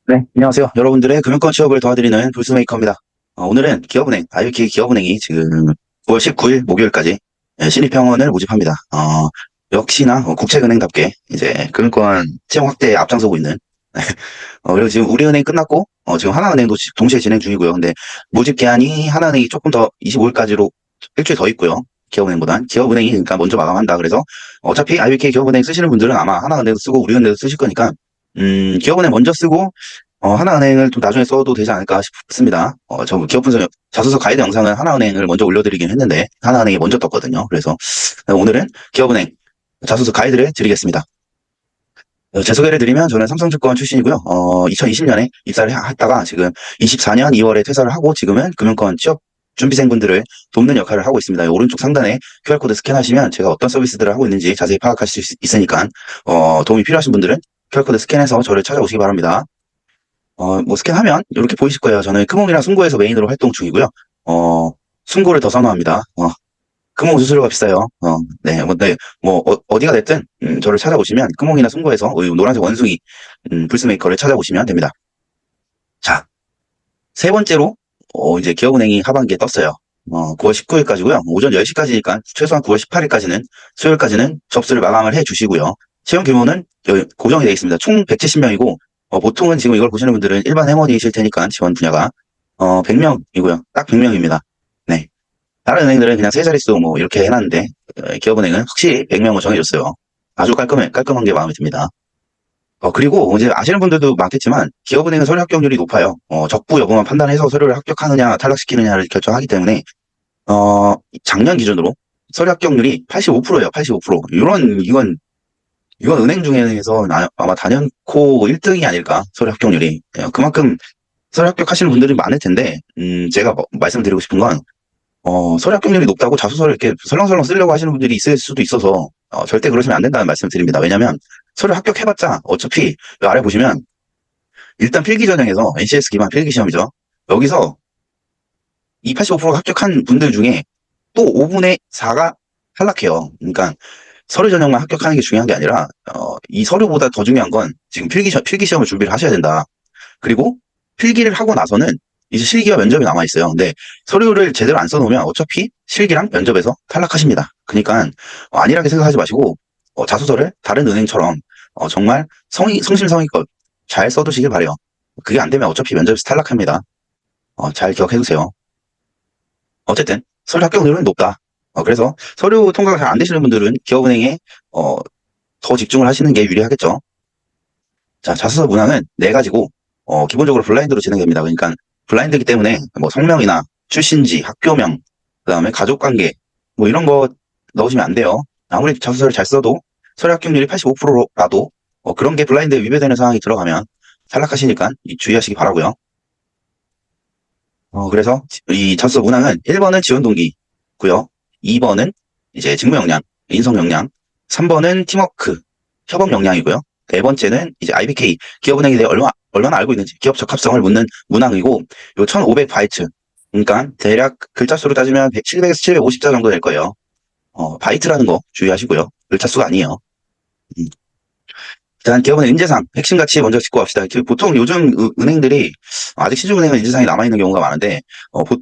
네, 안녕하세요. 여러분들의 금융권 취업을 도와드리는 불스메이커입니다. 오늘은 기업은행, IBK 기업은행이 지금 9월 19일 목요일까지 신입회원을 모집합니다. 역시나 국책은행답게 이제 금융권 채용 확대에 앞장서고 있는 그리고 지금 우리은행 끝났고 지금 하나은행도 동시에 진행 중이고요. 근데 모집 기한이 하나은행이 조금 더 25일까지로 일주일 더 있고요. 기업은행보단 기업은행이 그러니까 먼저 마감한다. 그래서 어차피 IBK 기업은행 쓰시는 분들은 아마 하나은행도 쓰고 우리은행도 쓰실 거니까 기업은행 먼저 쓰고 하나은행을 좀 나중에 써도 되지 않을까 싶습니다. 저 기업분석 자소서 가이드 영상은 하나은행을 먼저 올려드리긴 했는데 하나은행이 먼저 떴거든요. 그래서 오늘은 기업은행 자소서 가이드를 드리겠습니다. 제 소개를 드리면 저는 삼성증권 출신이고요. 2020년에 입사를 했다가 지금 24년 2월에 퇴사를 하고 지금은 금융권 취업 준비생분들을 돕는 역할을 하고 있습니다. 오른쪽 상단에 QR코드 스캔하시면 제가 어떤 서비스들을 하고 있는지 자세히 파악하실 수 있으니까 도움이 필요하신 분들은 QR코드 스캔해서 저를 찾아오시기 바랍니다. 뭐 스캔하면 이렇게 보이실 거예요. 저는 크몽이랑 숨고에서 메인으로 활동 중이고요. 숨고를 더 선호합니다. 크몽 수수료가 비싸요. 네, 어디가 됐든, 저를 찾아보시면, 크몽이나 숨고에서 노란색 원숭이, 불스메이커를 찾아보시면 됩니다. 자, 세 번째로, 이제 기업은행이 하반기에 떴어요. 9월 19일까지고요. 오전 10시까지니까 최소한 9월 18일까지는, 수요일까지는 접수를 마감을 해 주시고요. 채용 규모는 고정이 되어 있습니다. 총 170명이고, 보통은 지금 이걸 보시는 분들은 일반 행원이실 테니까 지원 분야가, 100명이고요. 딱 100명입니다. 네. 다른 은행들은 그냥 세 자릿수 뭐 이렇게 해놨는데 기업은행은 확실히 100명을 정해줬어요. 아주 깔끔한 게 마음에 듭니다. 그리고 이제 아시는 분들도 많겠지만 기업은행은 서류 합격률이 높아요. 적부 여부만 판단해서 서류를 합격하느냐 탈락시키느냐를 결정하기 때문에 작년 기준으로 서류 합격률이 85%예요. 85%. 이건 은행 중에서 아마 단연코 1등이 아닐까 서류 합격률이. 그만큼 서류 합격하시는 분들이 많을 텐데 제가 말씀드리고 싶은 건 서류 합격률이 높다고 자소서를 이렇게 설렁설렁 쓰려고 하시는 분들이 있을 수도 있어서 절대 그러시면 안 된다는 말씀을 드립니다. 왜냐하면 서류 합격해봤자 어차피 이 아래 보시면 일단 필기 전형에서 NCS 기반 필기 시험이죠. 여기서 이 85%가 합격한 분들 중에 또 5분의 4가 탈락해요. 그러니까 서류 전형만 합격하는 게 중요한 게 아니라 이 서류보다 더 중요한 건 지금 필기 시험을 준비를 하셔야 된다. 그리고 필기를 하고 나서는 이제 실기와 면접이 남아 있어요. 근데 서류를 제대로 안 써놓으면 어차피 실기랑 면접에서 탈락하십니다. 그러니까 안일하게 생각하지 마시고 자소서를 다른 은행처럼 정말 성실성의껏 잘 써두시길 바래요. 그게 안 되면 어차피 면접에서 탈락합니다. 잘 기억해두세요. 어쨌든 서류 합격률은 높다. 그래서 서류 통과가 잘 안 되시는 분들은 기업은행에 더 집중을 하시는 게 유리하겠죠. 자, 자소서 문항은 네 가지고 기본적으로 블라인드로 진행됩니다. 그러니까 블라인드이기 때문에 뭐 성명이나 출신지, 학교명, 그다음에 가족관계 뭐 이런 거 넣으시면 안 돼요. 아무리 자소서를 잘 써도 서류 합격률이 85%라도 그런 게 블라인드에 위배되는 상황이 들어가면 탈락하시니까 주의하시기 바라고요. 그래서 이 자소서 문항은 1번은 지원 동기고요. 2번은 이제 직무 역량, 인성 역량, 3번은 팀워크, 협업 역량이고요. 네 번째는 이제 IBK 기업은행에 대해 얼마나 알고 있는지 기업 적합성을 묻는 문항이고 요 1500바이트 그러니까 대략 글자 수로 따지면 700에서 750자 정도 될 거예요. 바이트라는 거 주의하시고요. 글자 수가 아니에요. 일단 기업은행 인재상 핵심 가치 먼저 짚고 갑시다. 보통 요즘 은행들이 아직 시중은행은 인재상이 남아있는 경우가 많은데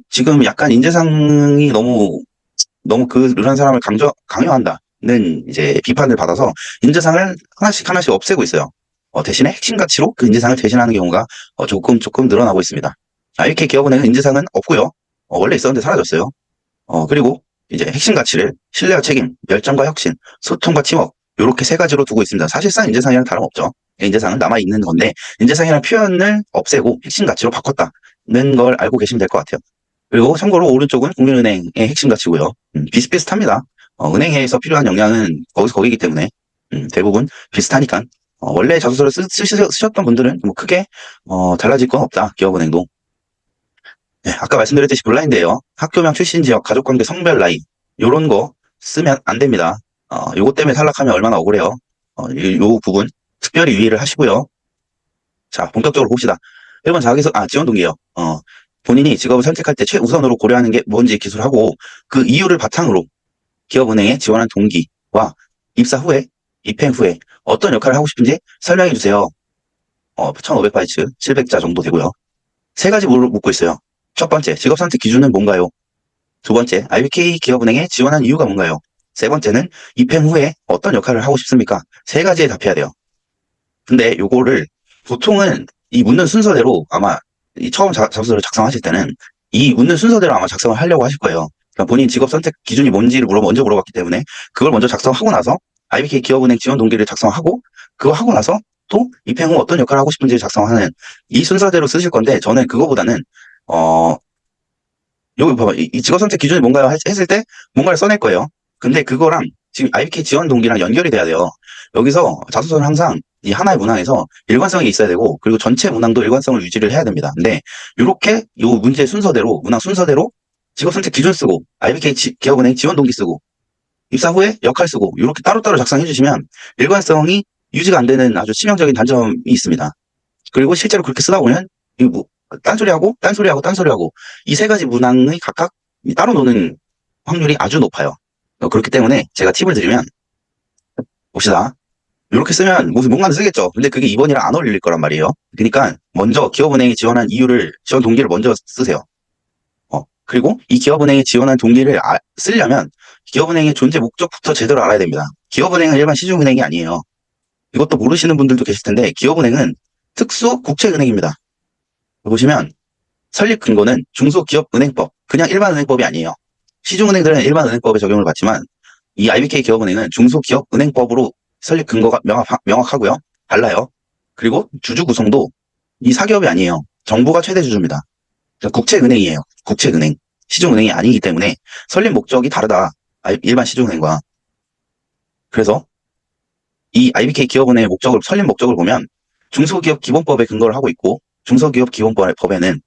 지금 약간 인재상이 너무 그런 사람을 강요한다는 이제 비판을 받아서 인재상을 하나씩 없애고 있어요. 대신에 핵심 가치로 그 인재상을 대신하는 경우가 조금 늘어나고 있습니다. 이렇게 기업은행은 인재상은 없고요. 원래 있었는데 사라졌어요. 그리고 이제 핵심 가치를 신뢰와 책임, 열정과 혁신, 소통과 팀워크 이렇게 세 가지로 두고 있습니다. 사실상 인재상이랑 다름없죠. 인재상은 남아있는 건데 인재상이라는 표현을 없애고 핵심 가치로 바꿨다는 걸 알고 계시면 될 것 같아요. 그리고 참고로 오른쪽은 국민은행의 핵심 가치고요. 비슷비슷합니다. 은행에서 필요한 역량은 거기기 때문에 대부분 비슷하니까 원래 자소서를 쓰셨던 분들은 뭐 크게 달라질 건 없다. 기업은행도. 네, 아까 말씀드렸듯이 블라인드예요. 학교명, 출신 지역, 가족관계, 성별, 나이 요런 거 쓰면 안 됩니다. 요거 때문에 탈락하면 얼마나 억울해요. 요 부분 특별히 유의를 하시고요. 자, 본격적으로 봅시다. 1번 지원 동기예요. 본인이 직업을 선택할 때 최우선으로 고려하는 게 뭔지 기술하고 그 이유를 바탕으로 기업은행에 지원한 동기와 입사 후에, 입행 후에 어떤 역할을 하고 싶은지 설명해 주세요. 1500바이츠, 700자 정도 되고요. 세 가지 묻고 있어요. 첫 번째, 직업 선택 기준은 뭔가요? 두 번째, IBK 기업은행에 지원한 이유가 뭔가요? 세 번째는 입행 후에 어떤 역할을 하고 싶습니까? 세 가지에 답해야 돼요. 근데 요거를 보통은 이 묻는 순서대로 아마 이 처음 자소서를 작성하실 때는 이 묻는 순서대로 아마 작성을 하려고 하실 거예요. 그러니까 본인 직업 선택 기준이 뭔지를 먼저 물어봤기 때문에 그걸 먼저 작성하고 나서 IBK 기업은행 지원 동기를 작성하고 그거 하고 나서 또 입행 후 어떤 역할을 하고 싶은지를 작성하는 이 순서대로 쓰실 건데 저는 그거보다는 여기 봐봐. 이 직업 선택 기준이 뭔가요? 했을 때 뭔가를 써낼 거예요. 근데 그거랑 지금 IBK 지원 동기랑 연결이 돼야 돼요. 여기서 자소서는 항상 이 하나의 문항에서 일관성이 있어야 되고 그리고 전체 문항도 일관성을 유지를 해야 됩니다. 근데 이렇게 요 문제 순서대로 문항 순서대로 직업 선택 기준 쓰고 IBK 기업은행 지원 동기 쓰고 입사 후에 역할 쓰고 이렇게 따로따로 작성해 주시면 일관성이 유지가 안 되는 아주 치명적인 단점이 있습니다. 그리고 실제로 그렇게 쓰다 보면 뭐 딴소리하고 딴소리하고 딴소리하고 이 세 가지 문항의 각각 따로 노는 확률이 아주 높아요. 그렇기 때문에 제가 팁을 드리면 봅시다. 이렇게 쓰면 무슨 뭔가는 쓰겠죠. 근데 그게 2번이랑 안 어울릴 거란 말이에요. 그러니까 먼저 기업은행이 지원한 이유를 지원 동기를 먼저 쓰세요. 그리고 이 기업은행이 지원한 동기를 쓰려면 기업은행의 존재 목적부터 제대로 알아야 됩니다. 기업은행은 일반 시중은행이 아니에요. 이것도 모르시는 분들도 계실 텐데 기업은행은 특수 국책은행입니다. 보시면 설립 근거는 중소기업은행법, 그냥 일반은행법이 아니에요. 시중은행들은 일반은행법에 적용을 받지만 이 IBK 기업은행은 중소기업은행법으로 설립 근거가 명확하고요. 달라요. 그리고 주주 구성도 이 사기업이 아니에요. 정부가 최대 주주입니다. 국책은행이에요. 국책은행. 시중은행이 아니기 때문에 설립 목적이 다르다. 일반 시중은행과. 그래서 이 IBK 기업은행의 설립 목적을 보면 중소기업 기본법에 근거를 하고 있고 중소기업 기본법에는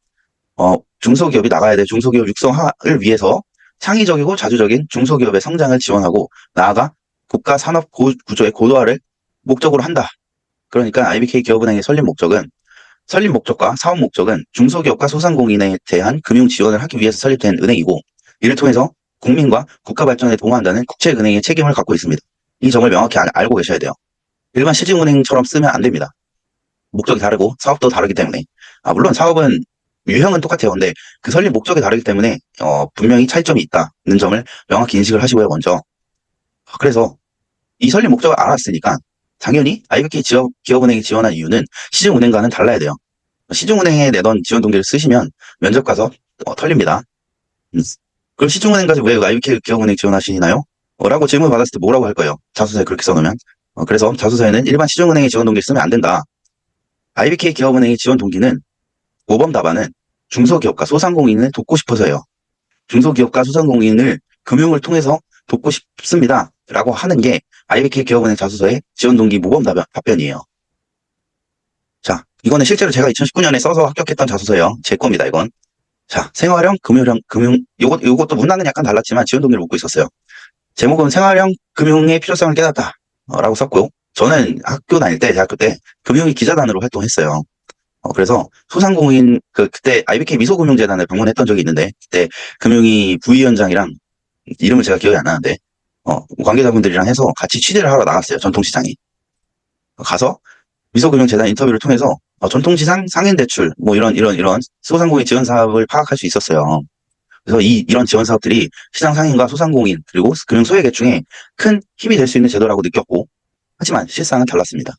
중소기업이 나가야 될 중소기업 육성을 위해서 창의적이고 자주적인 중소기업의 성장을 지원하고 나아가 국가 산업 구조의 고도화를 목적으로 한다. 그러니까 IBK 기업은행의 설립 목적과 사업 목적은 중소기업과 소상공인에 대한 금융 지원을 하기 위해서 설립된 은행이고 이를 통해서 국민과 국가 발전에 동원한다는 국책은행의 책임을 갖고 있습니다. 이 점을 명확히 알고 계셔야 돼요. 일반 시중은행처럼 쓰면 안 됩니다. 목적이 다르고 사업도 다르기 때문에 물론 사업은 유형은 똑같아요. 근데 그 설립 목적이 다르기 때문에 분명히 차이점이 있다는 점을 명확히 인식을 하시고요. 먼저 그래서 이 설립 목적을 알았으니까 당연히 IBK 기업은행이 지원한 이유는 시중은행과는 달라야 돼요. 시중은행에 내던 지원 동기를 쓰시면 면접 가서 털립니다. 그럼 시중은행 가서 왜 IBK 기업은행 지원하시나요? 라고 질문 받았을 때 뭐라고 할 거예요? 자소서에 그렇게 써놓으면. 그래서 자소서에는 일반 시중은행의 지원 동기를 쓰면 안 된다. IBK 기업은행의 지원 동기는 모범 답안은 중소기업과 소상공인을 돕고 싶어서요. 중소기업과 소상공인을 금융을 통해서 돕고 싶습니다. 라고 하는 게 IBK 기업은행 자소서의 지원 동기 모범 답변이에요. 자, 이거는 실제로 제가 2019년에 써서 합격했던 자소서예요. 제 겁니다, 이건. 자, 생활형, 요것도 문항은 약간 달랐지만 지원 동기를 묻고 있었어요. 제목은 생활형 금융의 필요성을 깨닫다. 라고 썼고, 저는 대학교 때 금융위 기자단으로 활동했어요. 그래서 소상공인 그때 IBK 미소금융재단을 방문했던 적이 있는데 그때 금융위 부위원장이랑 이름을 제가 기억이 안 나는데 관계자분들이랑 해서 같이 취재를 하러 나갔어요. 전통시장에 가서 미소금융재단 인터뷰를 통해서 전통시장 상인대출 뭐 이런 소상공인 지원 사업을 파악할 수 있었어요. 그래서 이런 지원 사업들이 시장 상인과 소상공인 그리고 금융 소외계층에 큰 힘이 될 수 있는 제도라고 느꼈고 하지만 실상은 달랐습니다.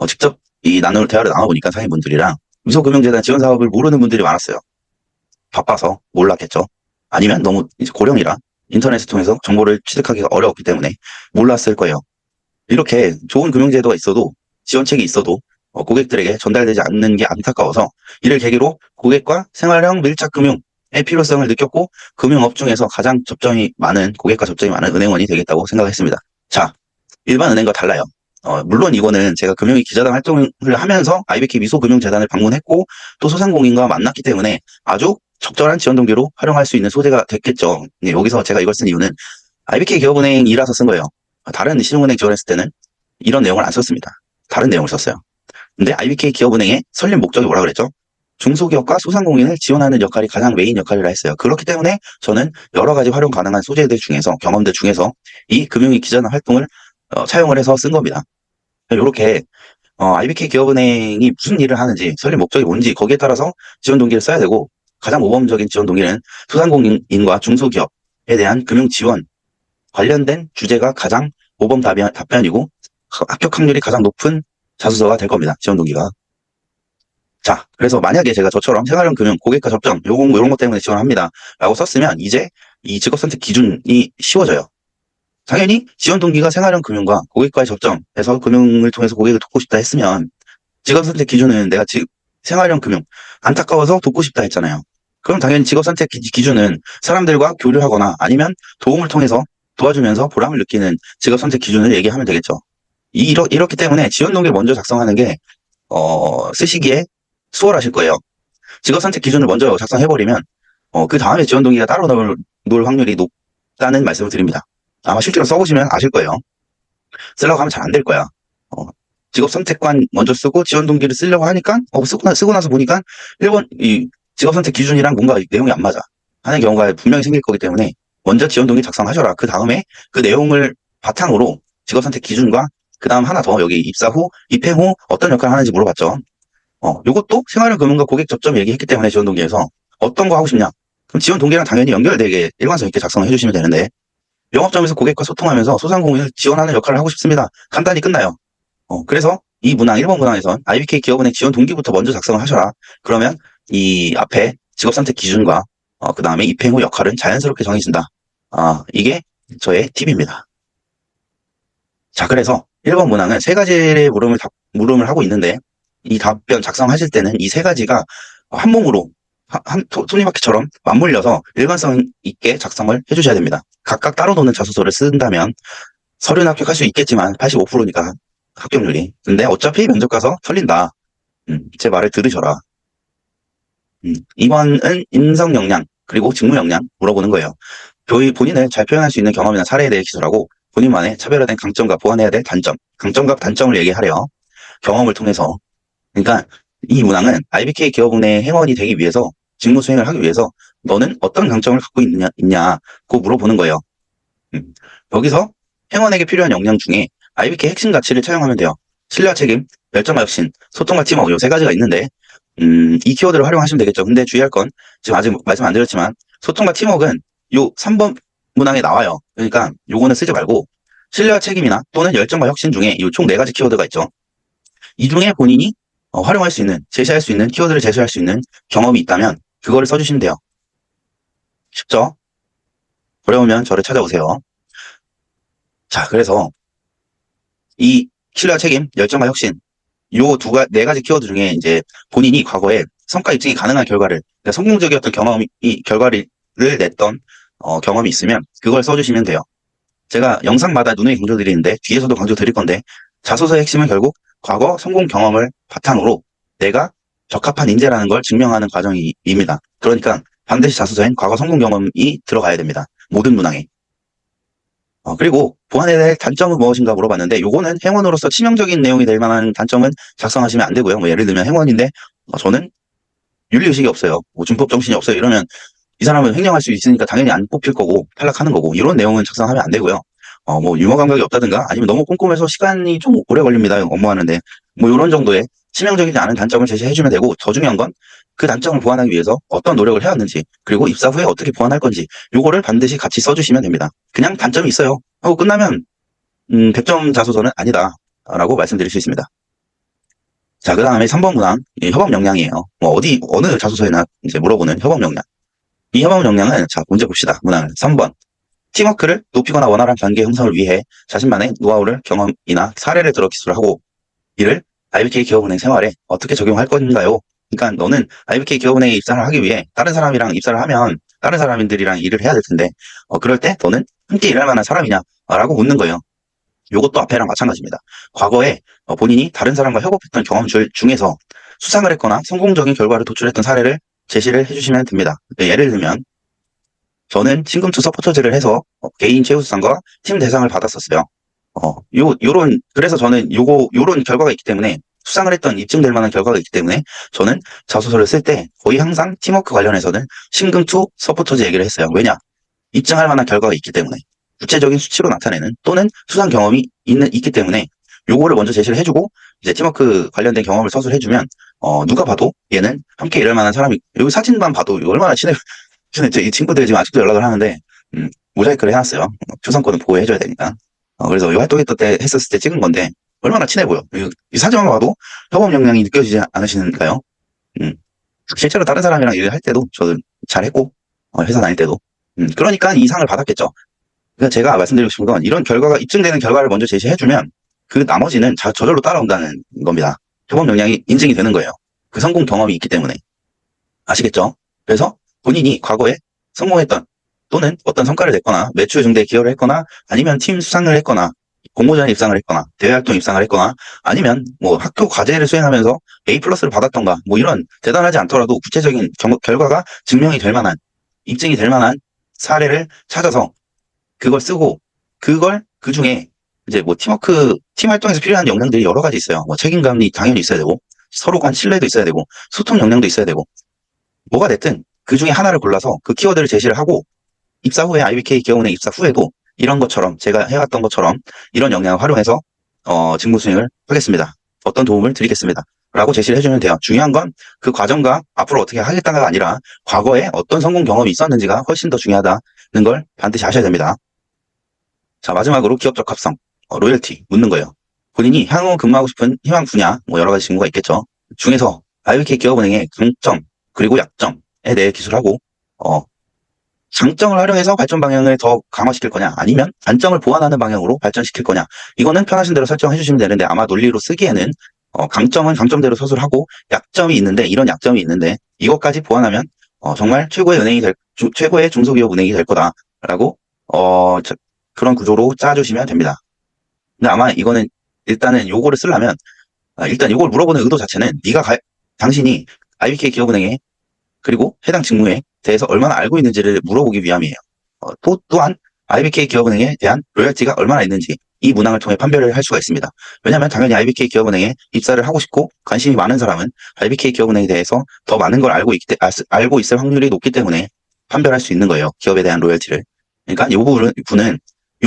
직접 대화를 나눠보니까 상인분들이랑 미소금융재단 지원 사업을 모르는 분들이 많았어요. 바빠서 몰랐겠죠. 아니면 너무 이제 고령이라 인터넷을 통해서 정보를 취득하기가 어려웠기 때문에 몰랐을 거예요. 이렇게 좋은 금융제도가 있어도 지원책이 있어도 고객들에게 전달되지 않는 게 안타까워서 이를 계기로 고객과 생활형 밀착금융의 필요성을 느꼈고 금융업 중에서 가장 고객과 접점이 많은 은행원이 되겠다고 생각했습니다. 자, 일반 은행과 달라요. 물론 이거는 제가 금융위 기자단 활동을 하면서 IBK 미소금융재단을 방문했고 또 소상공인과 만났기 때문에 아주 적절한 지원 동기로 활용할 수 있는 소재가 됐겠죠. 여기서 제가 이걸 쓴 이유는 IBK 기업은행이라서 쓴 거예요. 다른 시중은행 지원했을 때는 이런 내용을 안 썼습니다. 다른 내용을 썼어요. 근데 IBK 기업은행의 설립 목적이 뭐라 그랬죠? 중소기업과 소상공인을 지원하는 역할이 가장 메인 역할이라 했어요. 그렇기 때문에 저는 여러 가지 활용 가능한 소재들 중에서 경험들 중에서 이 금융위 기자단 활동을 차용을 해서 쓴 겁니다. 이렇게 IBK 기업은행이 무슨 일을 하는지, 설립 목적이 뭔지, 거기에 따라서 지원 동기를 써야 되고, 가장 모범적인 지원 동기는 소상공인과 중소기업에 대한 금융 지원 관련된 주제가 가장 모범 답변이고, 합격 확률이 가장 높은 자소서가 될 겁니다. 지원 동기가. 자, 그래서 만약에 제가 저처럼 생활형 금융, 고객과 접점, 요런 것 때문에 지원합니다. 라고 썼으면 이제 이 직업 선택 기준이 쉬워져요. 당연히 지원 동기가 생활형 금융과 고객과의 접점에서 금융을 통해서 고객을 돕고 싶다 했으면 직업 선택 기준은 내가 생활형 금융, 안타까워서 돕고 싶다 했잖아요. 그럼 당연히 직업 선택 기준은 사람들과 교류하거나 아니면 도움을 통해서 도와주면서 보람을 느끼는 직업 선택 기준을 얘기하면 되겠죠. 이렇기 때문에 지원 동기를 먼저 작성하는 게 쓰시기에 수월하실 거예요. 직업 선택 기준을 먼저 작성해버리면 그 다음에 지원 동기가 따로 놓을 확률이 높다는 말씀을 드립니다. 아마 실제로 써보시면 아실 거예요. 쓰려고 하면 잘 안 될 거야. 직업 선택관 먼저 쓰고 지원 동기를 쓰려고 하니까 쓰고 나서 보니까 1번 이 직업 선택 기준이랑 뭔가 내용이 안 맞아 하는 경우가 분명히 생길 거기 때문에 먼저 지원 동기 작성하셔라. 그 다음에 그 내용을 바탕으로 직업 선택 기준과 그 다음 하나 더 여기 입행 후 어떤 역할을 하는지 물어봤죠. 요것도 생활형 금융과 고객 접점 얘기했기 때문에 지원 동기에서 어떤 거 하고 싶냐? 그럼 지원 동기랑 당연히 연결되게 일관성 있게 작성을 해주시면 되는데 영업점에서 고객과 소통하면서 소상공인을 지원하는 역할을 하고 싶습니다. 간단히 끝나요. 그래서 이 문항 1번 문항에선 IBK 기업은행 지원 동기부터 먼저 작성을 하셔라. 그러면 이 앞에 직업 선택 기준과 그 다음에 입행 후 역할은 자연스럽게 정해진다. 이게 저의 팁입니다. 자, 그래서 1번 문항은 세 가지의 물음을 하고 있는데 이 답변 작성하실 때는 이 세 가지가 한 몸으로 톱니바퀴처럼 맞물려서 일관성 있게 작성을 해주셔야 됩니다. 각각 따로 노는 자소서를 쓴다면 서류는 합격할 수 있겠지만 85%니까 합격률이. 근데 어차피 면접 가서 털린다. 제 말을 들으셔라. 2번은 인성 역량 그리고 직무 역량 물어보는 거예요. 본인을 잘 표현할 수 있는 경험이나 사례에 대해 기술하고 본인만의 차별화된 강점과 보완해야 될 단점, 강점과 단점을 얘기하래요. 경험을 통해서. 그러니까 이 문항은 IBK 기업은행 회원이 되기 위해서 직무 수행을 하기 위해서 너는 어떤 강점을 갖고 있냐고 물어보는 거예요. 여기서 회원에게 필요한 역량 중에 IBK 핵심 가치를 차용하면 돼요. 신뢰와 책임, 열정과 혁신, 소통과 팀워크 요 세 가지가 있는데 이 키워드를 활용하시면 되겠죠. 근데 주의할 건 지금 아직 말씀 안 드렸지만 소통과 팀워크는 요 3번 문항에 나와요. 그러니까 요거는 쓰지 말고 신뢰와 책임이나 또는 열정과 혁신 중에 이 총 4가지 키워드가 있죠. 이 중에 본인이 활용할 수 있는, 제시할 수 있는, 키워드를 제시할 수 있는 경험이 있다면 그거를 써주시면 돼요. 쉽죠? 어려우면 저를 찾아오세요. 자, 그래서 이 신뢰와 책임, 열정과 혁신 요 4가지 키워드 중에 이제 본인이 과거에 성과 입증이 가능한 결과를, 그러니까 성공적이었던 결과를 냈던 경험이 있으면 그걸 써주시면 돼요. 제가 영상마다 누누이 강조드리는데 뒤에서도 강조드릴 건데 자소서의 핵심은 결국 과거 성공 경험을 바탕으로 내가 적합한 인재라는 걸 증명하는 과정입니다. 그러니까 반드시 자소서엔 과거 성공 경험이 들어가야 됩니다. 모든 문항에. 그리고 보완해야 될 단점은 무엇인가 물어봤는데 요거는 행원으로서 치명적인 내용이 될 만한 단점은 작성하시면 안 되고요. 뭐 예를 들면 행원인데 저는 윤리의식이 없어요. 뭐 준법 정신이 없어요. 이러면 이 사람은 횡령할 수 있으니까 당연히 안 뽑힐 거고 탈락하는 거고 이런 내용은 작성하면 안 되고요. 뭐 유머 감각이 없다든가 아니면 너무 꼼꼼해서 시간이 좀 오래 걸립니다. 업무하는데 뭐 이런 정도의 치명적이지 않은 단점을 제시해주면 되고 더 중요한 건 그 단점을 보완하기 위해서 어떤 노력을 해왔는지 그리고 입사 후에 어떻게 보완할 건지 요거를 반드시 같이 써주시면 됩니다. 그냥 단점이 있어요 하고 끝나면 100점 자소서는 아니다 라고 말씀드릴 수 있습니다. 자, 그 다음에 3번 문항 협업 역량이에요. 뭐 어느 자소서에나 이제 물어보는 협업 역량. 이 협업 역량은 자 문제 봅시다. 문항 3번 팀워크를 높이거나 원활한 관계 형성을 위해 자신만의 노하우를 경험이나 사례를 들어 기술하고 이를 IBK 기업은행 생활에 어떻게 적용할 건가요? 그러니까 너는 IBK 기업은행에 입사를 하기 위해 다른 사람이랑 입사를 하면 다른 사람들이랑 일을 해야 될 텐데 그럴 때 너는 함께 일할 만한 사람이냐? 라고 묻는 거예요. 요것도 앞에랑 마찬가지입니다. 과거에 본인이 다른 사람과 협업했던 경험 중에서 수상을 했거나 성공적인 결과를 도출했던 사례를 제시를 해주시면 됩니다. 예를 들면 저는 싱금투 서포터즈를 해서 개인 최우수상과 팀 대상을 받았었어요. 그래서 저는 요런 결과가 있기 때문에 수상을 했던 입증될 만한 결과가 있기 때문에 저는 자소서를 쓸 때 거의 항상 팀워크 관련해서는 싱금투 서포터즈 얘기를 했어요. 왜냐? 입증할 만한 결과가 있기 때문에 구체적인 수치로 나타내는 또는 수상 경험이 있기 때문에 요거를 먼저 제시를 해주고 이제 팀워크 관련된 경험을 서술해주면 누가 봐도 얘는 함께 일할 만한 사람이, 여기 사진만 봐도 얼마나 이 친구들이 지금 아직도 연락을 하는데 모자이크를 해놨어요. 초상권은 보호해줘야 되니까. 그래서 이 활동했던 때 했었을 때 찍은 건데 얼마나 친해 보여. 이 사진만 봐도 협업 역량이 느껴지지 않으시는가요? 음, 실제로 다른 사람이랑 일을 할 때도 저도 잘했고 회사 다닐 때도 그러니까 이 상을 받았겠죠. 그러니까 제가 말씀드리고 싶은 건 이런 결과가 입증되는 결과를 먼저 제시해주면 그 나머지는 저절로 따라온다는 겁니다. 협업 역량이 인증이 되는 거예요. 그 성공 경험이 있기 때문에. 아시겠죠? 그래서 본인이 과거에 성공했던 또는 어떤 성과를 냈거나 매출 증대에 기여를 했거나 아니면 팀 수상을 했거나 공모전에 입상을 했거나 대외활동 입상을 했거나 아니면 뭐 학교 과제를 수행하면서 A 플러스를 받았던가 뭐 이런 대단하지 않더라도 구체적인 결과가 증명이 될 만한, 입증이 될 만한 사례를 찾아서 그걸 쓰고 그걸 그 중에 이제 뭐 팀워크, 팀 활동에서 필요한 역량들이 여러 가지 있어요. 뭐 책임감이 당연히 있어야 되고 서로 간 신뢰도 있어야 되고 소통 역량도 있어야 되고 뭐가 됐든 그 중에 하나를 골라서 그 키워드를 제시를 하고 입사 후에 IBK 기업은행 입사 후에도 이런 것처럼 제가 해왔던 것처럼 이런 역량을 활용해서 직무 수행을 하겠습니다. 어떤 도움을 드리겠습니다. 라고 제시를 해주면 돼요. 중요한 건 그 과정과 앞으로 어떻게 하겠다가 아니라 과거에 어떤 성공 경험이 있었는지가 훨씬 더 중요하다는 걸 반드시 아셔야 됩니다. 자, 마지막으로 기업 적합성, 로열티 묻는 거예요. 본인이 향후 근무하고 싶은 희망 분야, 뭐 여러 가지 직무가 있겠죠. 중에서 IBK 기업은행의 강점 그리고 약점에 대해 기술하고 장점을 활용해서 발전 방향을 더 강화시킬 거냐 아니면 단점을 보완하는 방향으로 발전시킬 거냐, 이거는 편하신 대로 설정해 주시면 되는데 아마 논리로 쓰기에는 강점은 강점대로 서술하고 약점이 있는데 이런 약점이 있는데 이것까지 보완하면 정말 최고의 은행이 최고의 중소기업 은행이 될 거다라고 그런 구조로 짜주시면 됩니다. 근데 아마 이거는 일단은 요거를 쓰려면 일단 요걸 물어보는 의도 자체는 당신이 IBK 기업은행에 그리고 해당 직무에 대해서 얼마나 알고 있는지를 물어보기 위함이에요. 또한 IBK 기업은행에 대한 로열티가 얼마나 있는지 이 문항을 통해 판별을 할 수가 있습니다. 왜냐하면 당연히 IBK 기업은행에 입사를 하고 싶고 관심이 많은 사람은 IBK 기업은행에 대해서 더 많은 걸 알고 있을 확률이 높기 때문에 판별할 수 있는 거예요. 기업에 대한 로열티를. 그러니까 이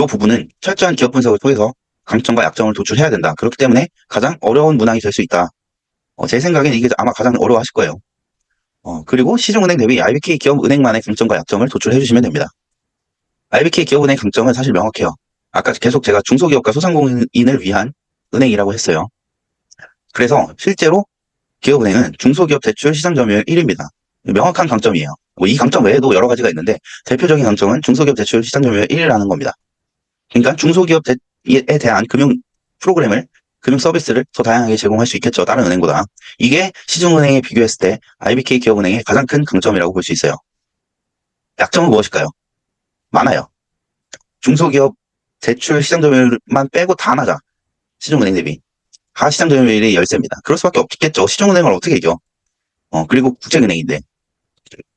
부분은 철저한 기업 분석을 통해서 강점과 약점을 도출해야 된다. 그렇기 때문에 가장 어려운 문항이 될 수 있다. 제 생각엔 이게 아마 가장 어려워하실 거예요. 그리고 시중은행 대비 IBK 기업은행만의 강점과 약점을 도출해 주시면 됩니다. IBK 기업은행 강점은 사실 명확해요. 아까 계속 제가 중소기업과 소상공인을 위한 은행이라고 했어요. 그래서 실제로 기업은행은 중소기업 대출 시장 점유율 1위입니다. 명확한 강점이에요. 이 강점 외에도 여러 가지가 있는데 대표적인 강점은 중소기업 대출 시장 점유율 1위라는 겁니다. 그러니까 중소기업에 대한 금융 프로그램을, 금융 서비스를 더 다양하게 제공할 수 있겠죠. 다른 은행보다. 이게 시중은행에 비교했을 때 IBK 기업은행의 가장 큰 강점이라고 볼 수 있어요. 약점은 무엇일까요? 많아요. 중소기업 대출 시장 점유율만 빼고 다 낮아. 시중은행 대비. 하시장 점유율이 열세입니다. 그럴 수밖에 없겠죠. 시중은행을 어떻게 이겨? 그리고 국제은행인데.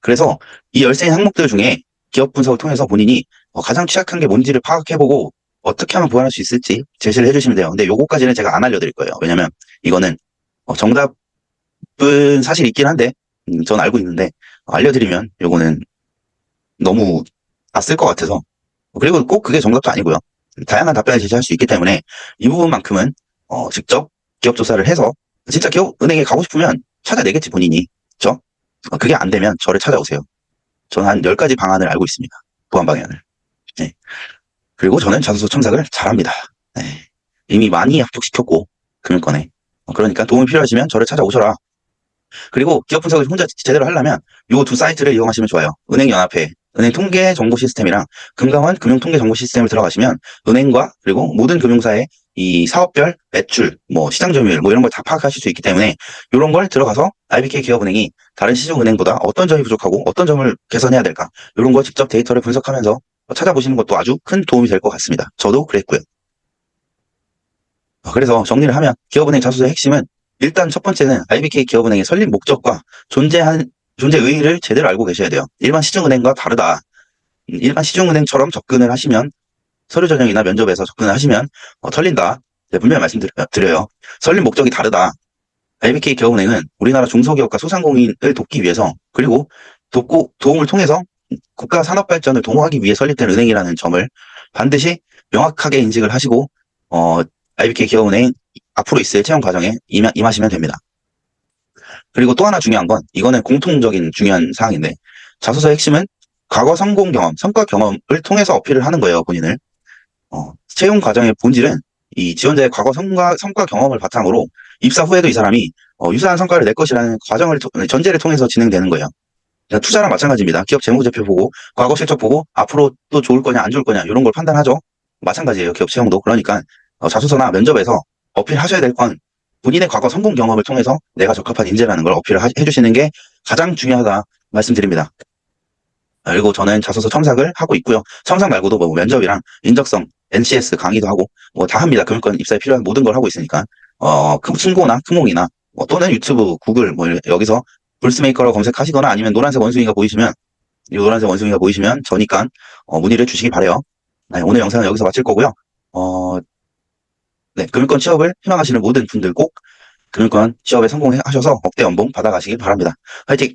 그래서 이 열세인 항목들 중에 기업 분석을 통해서 본인이 가장 취약한 게 뭔지를 파악해보고 어떻게 하면 보완할 수 있을지 제시를 해주시면 돼요. 근데 요거까지는 제가 안 알려드릴 거예요. 왜냐면 이거는 정답은 사실 있긴 한데 전 알고 있는데 알려드리면 요거는 너무 낯설 것 같아서, 그리고 꼭 그게 정답도 아니고요. 다양한 답변을 제시할 수 있기 때문에 이 부분만큼은 직접 기업 조사를 해서 진짜 기업 은행에 가고 싶으면 찾아내겠지 본인이. 그렇죠? 그게 안 되면 저를 찾아오세요. 저는 한 10가지 방안을 알고 있습니다. 보완 방향을. 네. 그리고 저는 자소서 첨삭을 잘합니다. 네. 이미 많이 합격시켰고 금융권에. 그러니까 도움이 필요하시면 저를 찾아오셔라. 그리고 기업 분석을 혼자 제대로 하려면 이 두 사이트를 이용하시면 좋아요. 은행연합회, 은행 통계 정보 시스템이랑 금감원 금융 통계 정보 시스템을 들어가시면 은행과 그리고 모든 금융사의 이 사업별 매출, 뭐 시장 점유율, 뭐 이런 걸 다 파악하실 수 있기 때문에 이런 걸 들어가서 IBK 기업은행이 다른 시중은행보다 어떤 점이 부족하고 어떤 점을 개선해야 될까, 이런 거 직접 데이터를 분석하면서 찾아보시는 것도 아주 큰 도움이 될 것 같습니다. 저도 그랬고요. 그래서 정리를 하면 기업은행 자소서의 핵심은 일단 첫 번째는 IBK 기업은행의 설립 목적과 존재 의의를 제대로 알고 계셔야 돼요. 일반 시중은행과 다르다. 일반 시중은행처럼 접근을 하시면, 서류 전형이나 면접에서 접근을 하시면 털린다. 네, 분명히 말씀드려요. 설립 목적이 다르다. IBK 기업은행은 우리나라 중소기업과 소상공인을 돕기 위해서, 그리고 도움을 통해서 국가 산업 발전을 도모하기 위해 설립된 은행이라는 점을 반드시 명확하게 인식을 하시고 IBK 기업은행 앞으로 있을 채용 과정에 임하시면 됩니다. 그리고 또 하나 중요한 건 이거는 공통적인 중요한 사항인데 자소서의 핵심은 과거 성공 경험, 성과 경험을 통해서 어필을 하는 거예요, 본인을. 채용 과정의 본질은 이 지원자의 과거 성과 경험을 바탕으로 입사 후에도 이 사람이 유사한 성과를 낼 것이라는 전제를 통해서 진행되는 거예요. 그러니까 투자랑 마찬가지입니다. 기업 재무제표 보고 과거 실적 보고 앞으로 또 좋을 거냐 안 좋을 거냐 이런 걸 판단하죠. 마찬가지예요. 기업 채용도. 그러니까 자소서나 면접에서 어필하셔야 될 건 본인의 과거 성공 경험을 통해서 내가 적합한 인재라는 걸 어필을 해주시는 게 가장 중요하다 말씀드립니다. 그리고 저는 자소서 첨삭을 하고 있고요. 첨삭 말고도 뭐 면접이랑 인적성, NCS 강의도 하고 뭐 다 합니다. 금융권 입사에 필요한 모든 걸 하고 있으니까 승고나 크몽이나 또는 유튜브, 구글 뭐 여기서 불스메이커로 검색하시거나 아니면 노란색 원숭이가 보이시면 이 노란색 원숭이가 보이시면 저니까 문의를 주시기 바래요. 네, 오늘 영상은 여기서 마칠 거고요. 네, 금융권 취업을 희망하시는 모든 분들 꼭 금융권 취업에 성공하셔서 억대 연봉 받아가시길 바랍니다. 화이팅!